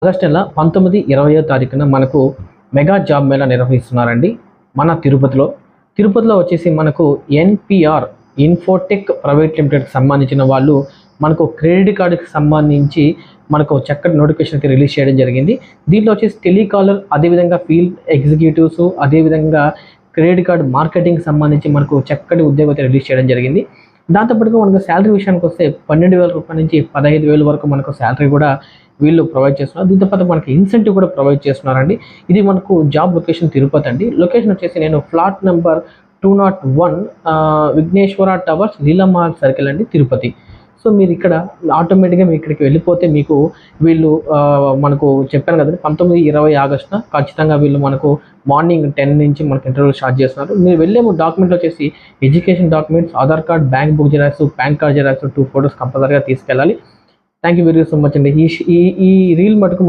August నెల 19, 20వ తారీఖున మనకు మెగా జాబ్ మేళా నిర్వహిస్తున్నారండి మన తిరుపతిలో. తిరుపతిలో వచ్చేసి మనకు ఎన్పిఆర్ ఇన్ఫోటెక్ ప్రైవేట్ లిమిటెడ్కి సంబంధించిన వాళ్ళు మనకు క్రెడిట్ కార్డుకి సంబంధించి మనకు చక్కటి నోటిఫికేషన్ అయితే రిలీజ్ చేయడం జరిగింది. దీంట్లో వచ్చేసి టెలికాలర్, అదేవిధంగా ఫీల్డ్ ఎగ్జిక్యూటివ్స్, అదేవిధంగా క్రెడిట్ కార్డ్ మార్కెటింగ్ సంబంధించి మనకు చక్కటి ఉద్యోగం అయితే రిలీజ్ చేయడం జరిగింది. దాంతోపాటుగా మనకు శాలరీ విషయానికి వస్తే 12,000 రూపాయల నుంచి 15,000 వరకు మనకు శాలరీ కూడా వీళ్ళు ప్రొవైడ్ చేస్తున్నారు. దీంతో పాటు మనకి ఇన్సెంటివ్ కూడా ప్రొవైడ్ చేస్తున్నారండి. ఇది మనకు జాబ్ లొకేషన్ తిరుపతి అండి. లొకేషన్ వచ్చేసి నేను flat number 201 Vighneshwara towers, Leela Mall circle అండి, తిరుపతి. సో మీరు ఇక్కడ ఆటోమేటిక్గా మీ ఇక్కడికి వెళ్ళిపోతే మీకు వీళ్ళు మనకు చెప్పాను కదండి 19, 20 ఆగస్టున ఖచ్చితంగా వీళ్ళు మనకు మార్నింగ్ 10 నుంచి మనకు ఇంటర్వ్యూ స్టార్ట్ చేస్తున్నారు. మీరు వెళ్ళే డాక్యుమెంట్లు వచ్చేసి education documents, Aadhaar card, bank book xerox, pan card xerox, 2 photos కంపల్సరీగా తీసుకెళ్ళాలి. Thank you very so much అండి. ఈ రీల్ మటుకు